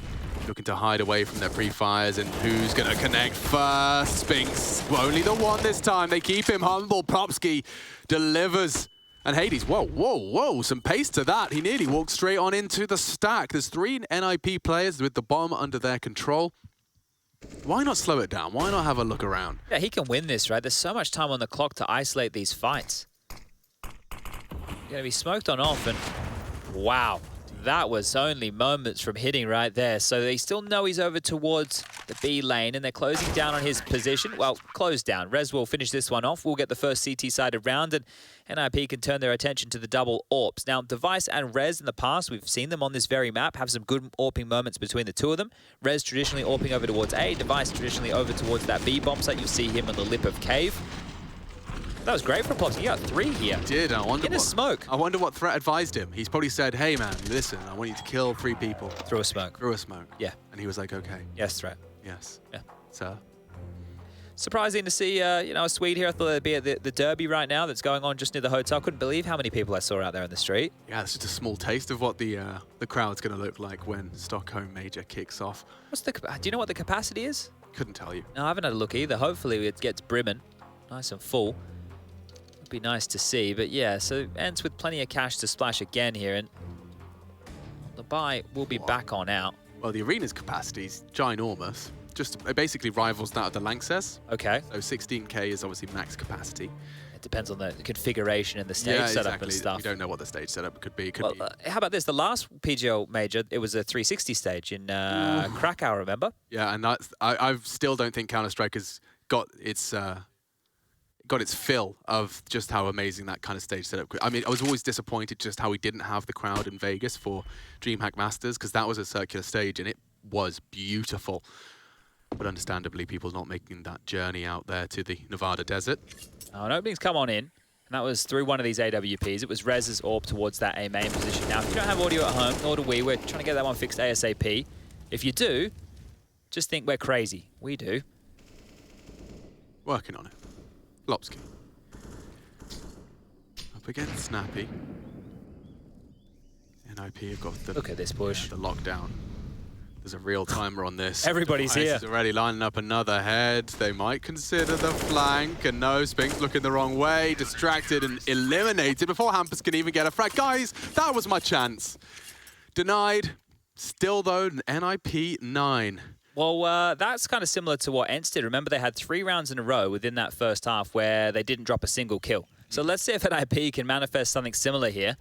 Looking to hide away from their pre-fires, and who's going to connect first? Spinks, only the one this time. They keep him humble. Popsky delivers. And Hades, whoa, whoa, whoa, some pace to that. He nearly walked straight on into the stack. There's 3 NIP players with the bomb under their control. Why not slow it down? Why not have a look around? Yeah, he can win this, right? There's so much time on the clock to isolate these fights. You're going to be smoked on off, and wow. That was only moments from hitting right there. So they still know he's over towards the B lane, and they're closing down on his position. Well, closed down. Rez will finish this one off. We'll get the first CT-sided round, and NIP can turn their attention to the double AWPs. Now, Device and Rez in the past, we've seen them on this very map, have some good AWPing moments between the two of them. Rez traditionally AWPing over towards A, Device traditionally over towards that B bomb site. You'll see him on the lip of cave. That was great for Popsky. He got 3 here. He did. I wonder I wonder what Threat advised him. He's probably said, hey, man, listen, I want you to kill 3 people. Through a smoke. Through a smoke. Yeah. And he was like, okay. Yes, Threat. Yes. Yeah. Sir. Surprising to see, you know, a Swede here. I thought they'd be at the derby right now that's going on just near the hotel. Couldn't believe how many people I saw out there in the street. Yeah, that's just a small taste of what the crowd's going to look like when Stockholm Major kicks off. Do you know what the capacity is? Couldn't tell you. No, I haven't had a look either. Hopefully it gets brimming. Nice and full. Be nice to see, but yeah, so ENCE with plenty of cash to splash again here, and the buy will be back on out. Well, the arena's capacity is ginormous. It basically rivals that of the Lanxess. Okay. So 16K is obviously max capacity. It depends on the configuration and the stage setup and stuff. We don't know what the stage setup could be. Well, how about this? The last PGO major, it was a 360 stage in Krakow, remember? Yeah, and I still don't think Counter-Strike has got its fill of just how amazing that kind of stage setup could. I mean, I was always disappointed just how we didn't have the crowd in Vegas for DreamHack Masters, because that was a circular stage and it was beautiful. But understandably, people not making that journey out there to the Nevada desert. Oh, an opening's come on in, and that was through one of these AWPs. It was Rez's AWP towards that A main position. Now, if you don't have audio at home, nor do we, we're trying to get that one fixed ASAP. If you do, just think we're crazy. We do. Working on it. Lopsky. Up against Snappy. NIP have got the... Look at this push. The lockdown. There's a real timer on this. Everybody's here. He's already lining up another head. They might consider the flank. And no, Spinks looking the wrong way. Distracted and eliminated before Hampus can even get a frag. Guys, that was my chance. Denied. Still, though, NIP 9. Well, that's kind of similar to what ENCE did. Remember, they had 3 rounds in a row within that first half where they didn't drop a single kill. So let's see if NIP can manifest something similar here.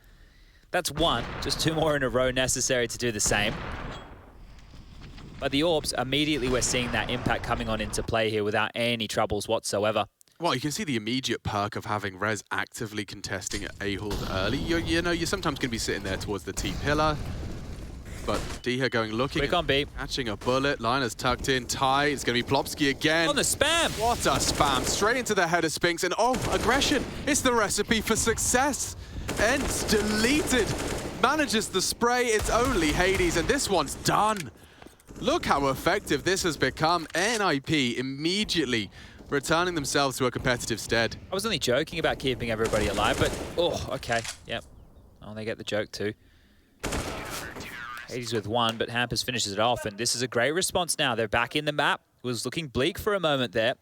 That's one. Just 2 more in a row necessary to do the same. But the Orbs, immediately we're seeing that impact coming on into play here without any troubles whatsoever. Well, you can see the immediate perk of having Rez actively contesting at A-Hold early. You know, you're sometimes going to be sitting there towards the T-pillar. But Diha going looking, Quick on B. catching a bullet. Liners tucked in tight. It's going to be Plopsky again. On the spam. What a spam. Straight into the head of Spinks. And oh, aggression. It's the recipe for success. ENCE deleted. Manages the spray. It's only Hades. And this one's done. Look how effective this has become. NIP immediately returning themselves to a competitive stead. I was only joking about keeping everybody alive, but oh, okay, yep. Oh, they get the joke too. Hades with 1, but Hampus finishes it off, and this is a great response now. They're back in the map. It was looking bleak for a moment there,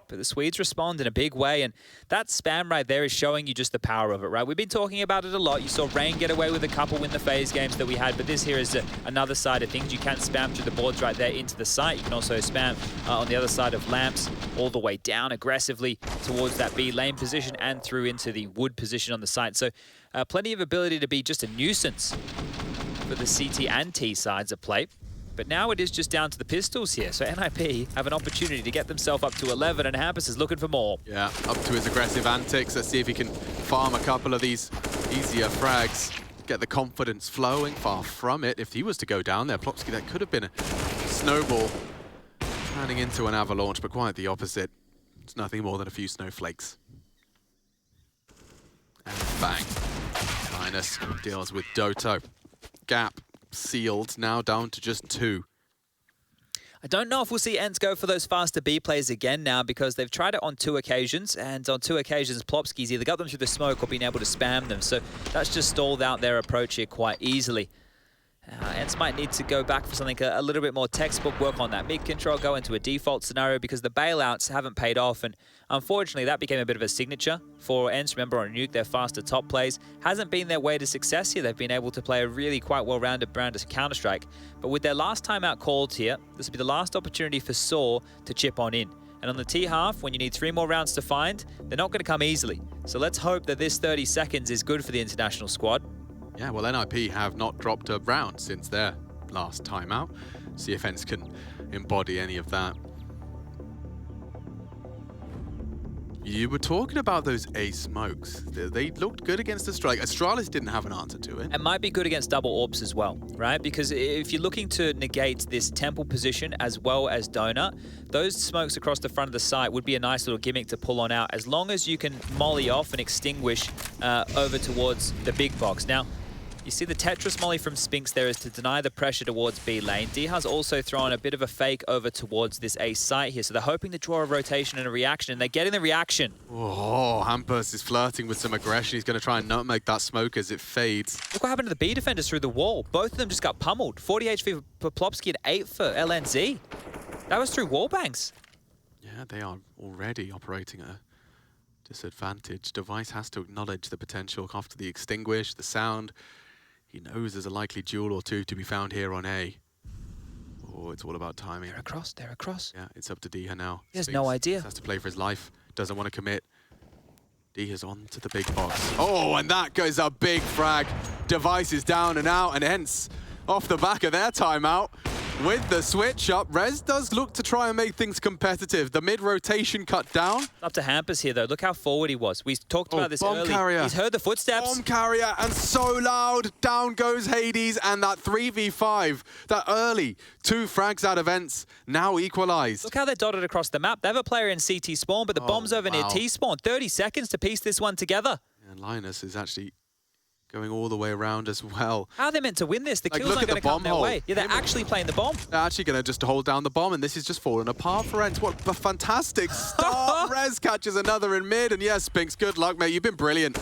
but the Swedes respond in a big way, and that spam right there is showing you just the power of it, right? We've been talking about it a lot. You saw Rain get away with a couple in the phase games that we had, but this here is another side of things. You can spam through the boards right there into the site. You can also spam on the other side of lamps all the way down aggressively towards that B lane position and through into the wood position on the site. So plenty of ability to be just a nuisance for the CT and T sides of play. But now it is just down to the pistols here. So NIP have an opportunity to get themselves up to 11, and Hampus is looking for more. Yeah, up to his aggressive antics. Let's see if he can farm a couple of these easier frags. Get the confidence flowing. Far from it. If he was to go down there, Plopsky, that could have been a snowball turning into an avalanche, but quite the opposite. It's nothing more than a few snowflakes. And bang. Linus deals with Doto. Gap sealed, now down to just 2. I don't know if we'll see ENCE go for those faster B plays again now, because they've tried it on 2 occasions, and on 2 occasions Plopsky's either got them through the smoke or been able to spam them. So that's just stalled out their approach here quite easily. ENCE might need to go back for something a little bit more textbook, work on that mid-control, go into a default scenario, because the bailouts haven't paid off, and unfortunately that became a bit of a signature for ENCE. Remember, on Nuke, their faster top plays hasn't been their way to success here. They've been able to play a really quite well-rounded brand of Counter-Strike, but with their last timeout called here, this will be the last opportunity for Saw to chip on in. And on the T half, when you need 3 more rounds to find, they're not going to come easily. So let's hope that this 30 seconds is good for the international squad. Yeah, well, NIP have not dropped a round since their last timeout. See if ENCE can embody any of that. You were talking about those A smokes. They looked good against Astralis. Astralis didn't have an answer to it. It might be good against double orbs as well, right? Because if you're looking to negate this temple position as well as donut, those smokes across the front of the site would be a nice little gimmick to pull on out, as long as you can molly off and extinguish over towards the big box. Now, you see the Tetris molly from Spinks there is to deny the pressure towards B lane. Diha's also thrown a bit of a fake over towards this A site here, so they're hoping to draw a rotation and a reaction, and they're getting the reaction. Oh, Hampus is flirting with some aggression. He's going to try and nutmeg that smoke as it fades. Look what happened to the B defenders through the wall. Both of them just got pummeled. 40 HP for Plopsky and 8 for LNZ. That was through wall bangs. Yeah, they are already operating at a disadvantage. Device has to acknowledge the potential after the extinguish, the sound. He knows there's a likely duel or 2 to be found here on A. Oh, it's all about timing. They're across, they're across. Yeah, it's up to Diha now. He has no idea. Has to play for his life. Doesn't want to commit. Diha's on to the big box. Oh, and that goes a big frag. Device is down and out, and ENCE off the back of their timeout. With the switch up, Rez does look to try and make things competitive. The mid-rotation cut down. Up to Hampus here, though. Look how forward he was. We talked about this early. Carrier. He's heard the footsteps. Bomb carrier, and so loud. Down goes Hades, and that 3v5, that early 2 frags out of ENCE, now equalized. Look how they're dotted across the map. They have a player in CT spawn, but the bomb's over near T spawn. 30 seconds to piece this one together. And Linus is actually going all the way around as well. How are they meant to win this? The kills aren't going to come their way. Yeah, they're actually playing the bomb. They're actually going to just hold down the bomb, and this is just falling apart for ENCE. What a fantastic start. Rez catches another in mid, and yes, Spinks, good luck, mate. You've been brilliant.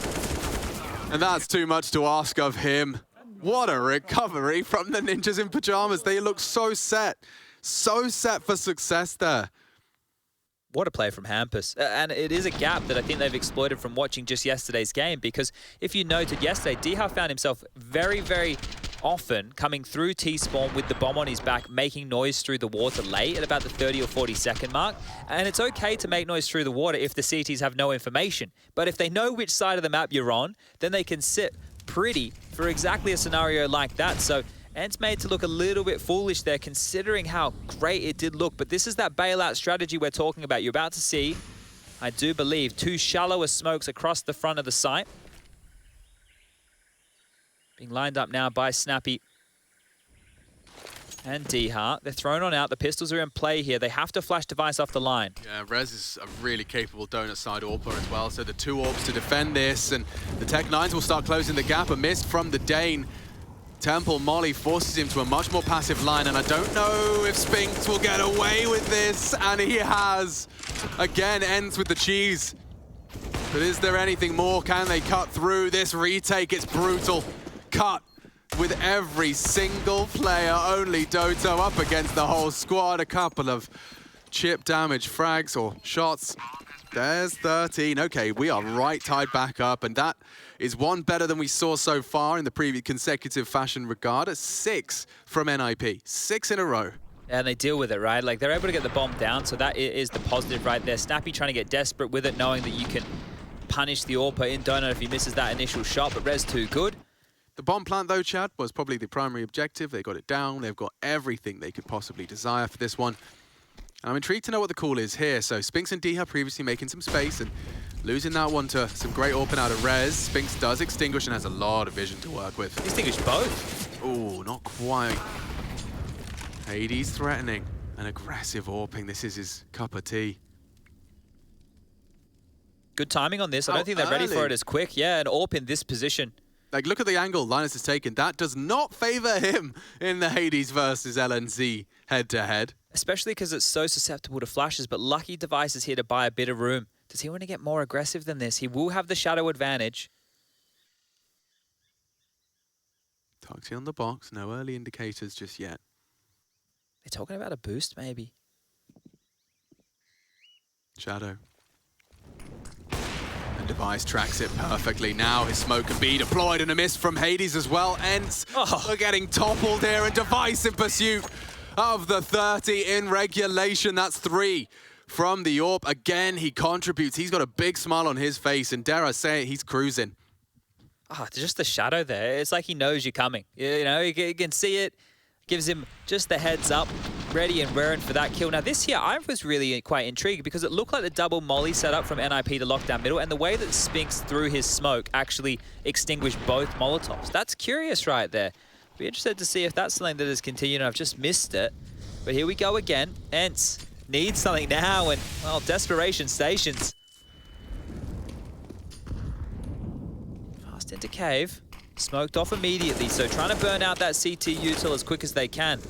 And that's too much to ask of him. What a recovery from the Ninjas in Pyjamas. They look so set for success there. What a play from Hampus. And it is a gap that I think they've exploited from watching just yesterday's game, because if you noted yesterday, Diha found himself very, very often coming through T-spawn with the bomb on his back, making noise through the water late at about the 30 or 40 second mark. And it's okay to make noise through the water if the CTs have no information. But if they know which side of the map you're on, then they can sit pretty for exactly a scenario like that. So ENCE made to look a little bit foolish there, considering how great it did look. But this is that bailout strategy we're talking about. You're about to see, I do believe, 2 shallower smokes across the front of the site. Being lined up now by Snappy and D-Heart. They're thrown on out. The pistols are in play here. They have to flash device off the line. Yeah, Rez is a really capable donut side AWPer as well. So the 2 AWPs to defend this, and the Tech-9s will start closing the gap. A miss from the Dane. Temple Molly forces him to a much more passive line, and I don't know if Spinks will get away with this, and he has. Again, ends with the cheese. But is there anything more? Can they cut through this retake? It's brutal. Cut with every single player. Only Doto up against the whole squad. A couple of chip damage frags or shots. There's 13. Okay, we are right tied back up, and that is one better than we saw so far in the previous consecutive fashion regard. A 6 from NIP. 6 in a row. And they deal with it, right? Like, they're able to get the bomb down, so that is the positive right there. Snappy trying to get desperate with it, knowing that you can punish the AWPer in donut if he misses that initial shot, but Rez too good. The bomb plant, though, Chad, was probably the primary objective. They got it down. They've got everything they could possibly desire for this one. And I'm intrigued to know what the call is here. So Spinks and D-Hub previously making some space and losing that one to some great open out of Rez. Spinks does extinguish and has a lot of vision to work with. Extinguish both. Oh, not quite. Hades threatening an aggressive AWPing. This is his cup of tea. Good timing on this. I don't think they're ready for it as quick. Yeah, an AWP in this position. Like, look at the angle Linus has taken. That does not favor him in the Hades versus LNZ head-to-head. Especially because it's so susceptible to flashes, but Lucky Device is here to buy a bit of room. Does he want to get more aggressive than this? He will have the shadow advantage. Toxie on the box. No early indicators just yet. They're talking about a boost, maybe. Shadow. And Device tracks it perfectly. Now his smoke can be deployed, and a miss from Hades as well. ENCE are getting toppled here, and Device in pursuit of the 30 in regulation. That's 3 from the AWP. Again, he contributes. He's got a big smile on his face, and dare I say it, he's cruising. Just the shadow there. It's like he knows you're coming. You know, he can see it. Gives him just the heads up, ready and raring for that kill. Now this here, I was really quite intrigued because it looked like the double molly setup from NIP to lock down middle, and the way that Spinks through his smoke actually extinguished both Molotovs. That's curious right there. Be interested to see if that's something that has continued, and I've just missed it. But here we go again. ENCE needs something now, and, well, desperation stations. Fast into cave. Smoked off immediately, so trying to burn out that CT util as quick as they can.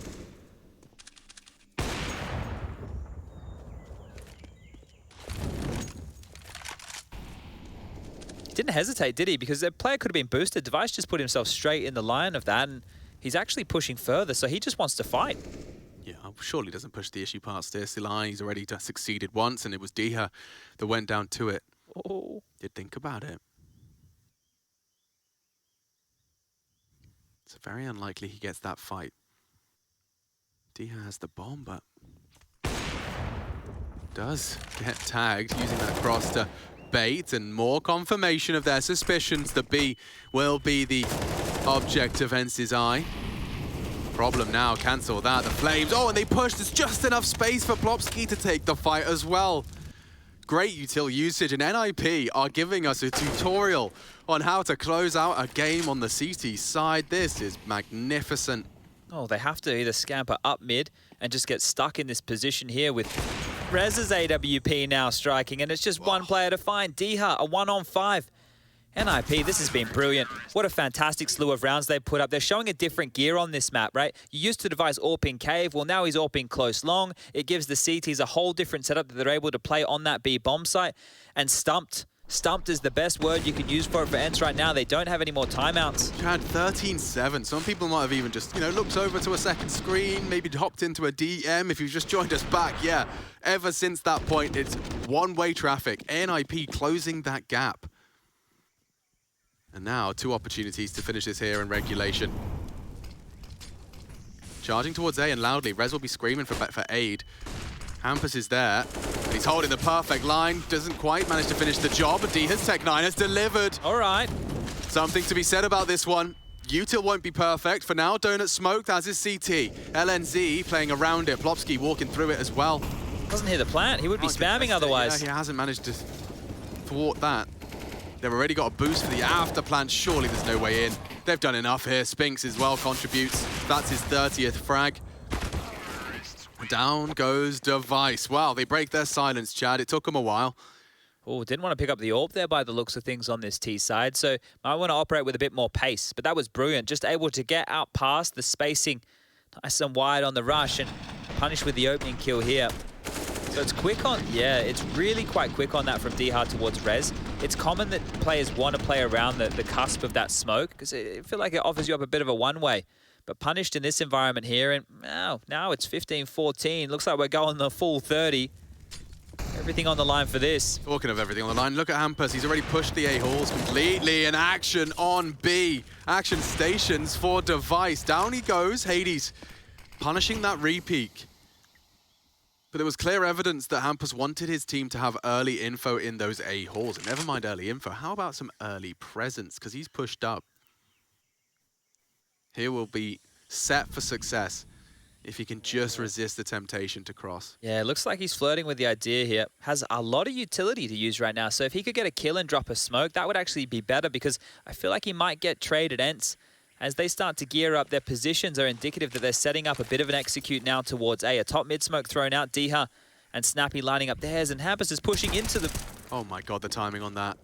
Didn't hesitate, did he? Because the player could have been boosted. Device just put himself straight in the line of that, and he's actually pushing further, so he just wants to fight. Yeah, surely doesn't push the issue past this. He's already succeeded once, and it was Diha that went down to it. Oh. Did think about it. It's very unlikely he gets that fight. Diha has the bomb, but does get tagged using that cross to bait, and more confirmation of their suspicions that B will be the object of ENCE's eye. Problem now, cancel that, the flames. Oh, and they pushed. There's just enough space for Plopsky to take the fight as well. Great util usage, and NIP are giving us a tutorial on how to close out a game on the CT side. This is magnificent. Oh, they have to either scamper up mid and just get stuck in this position here with Rez's AWP now striking, and it's just one player to find. Diha, a 1-on-5. NIP, this has been brilliant. What a fantastic slew of rounds they put up. They're showing a different gear on this map, right? You used to devise AWP in cave. Well, now he's AWP in close long. It gives the CTs a whole different setup that they're able to play on that B bomb site. And stumped. Stumped is the best word you can use for it for ENCE right now. They don't have any more timeouts. Chad, 13-7. Some people might have even just, looked over to a second screen, maybe hopped into a DM if you've just joined us back. Yeah, ever since that point, it's one-way traffic. NIP closing that gap. And now, 2 opportunities to finish this here in regulation. Charging towards A and loudly. Rez will be screaming for aid. Hampus is there. And he's holding the perfect line. Doesn't quite manage to finish the job, but Diha's Tech-9 has delivered. All right. Something to be said about this one. Util won't be perfect. For now, Donut smoked, as is CT. LNZ playing around it. Plopsky walking through it as well. Doesn't hear the plant. He would be spamming otherwise. Yeah, he hasn't managed to thwart that. They've already got a boost for the after plant. Surely there's no way in. They've done enough here. Spinks as well contributes. That's his 30th frag. Down goes Device. Wow, they break their silence, Chad. It took them a while. Oh, didn't want to pick up the AWP there by the looks of things on this T side. So I want to operate with a bit more pace. But that was brilliant. Just able to get out past the spacing nice and wide on the rush and punish with the opening kill here. So it's quick on, yeah, it's really quite quick on that from D-Hard towards Rez. It's common that players want to play around the cusp of that smoke because I feel like it offers you up a bit of a one-way. But punished in this environment here, and now it's 15-14. Looks like we're going the full 30. Everything on the line for this. Talking of everything on the line, look at Hampus. He's already pushed the A-halls completely in action on B. Action stations for Device. Down he goes, Hades punishing that repeak. But there was clear evidence that Hampus wanted his team to have early info in those A-halls. And never mind early info, how about some early presence? Because he's pushed up. Here will be set for success if he can just resist the temptation to cross. Yeah, it looks like he's flirting with the idea here. Has a lot of utility to use right now. So if he could get a kill and drop a smoke, that would actually be better because I feel like he might get traded ENCE. As they start to gear up, their positions are indicative that they're setting up a bit of an execute now towards A. A top mid smoke thrown out, Diha and Snappy lining up theirs, and Hampus is pushing into the... Oh my god, the timing on that.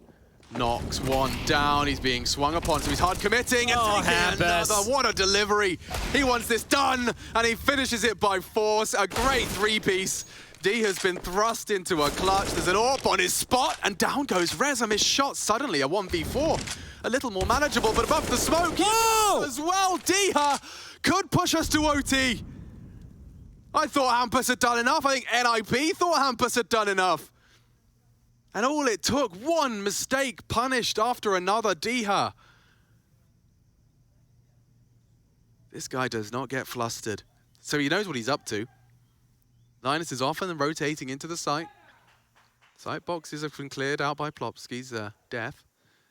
Knocks one down, he's being swung upon, so he's hard committing and taking another. What a delivery. He wants this done, and he finishes it by force. A great three-piece. D has been thrust into a clutch. There's an AWP on his spot, and down goes Rez. A missed shot suddenly, a 1v4. A little more manageable, but above the smoke, as well. Diha could push us to OT. I thought Hampus had done enough. I think NIP thought Hampus had done enough. And all it took, one mistake punished after another. Diha. This guy does not get flustered. So he knows what he's up to. Linus is often rotating into the site. Site boxes have been cleared out by Plopsky's death.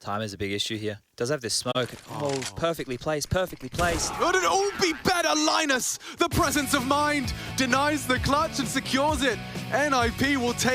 Time is a big issue here. Does have this smoke. Oh, perfectly placed, perfectly placed. Would it all be better, Linus? The presence of mind denies the clutch and secures it. NIP will take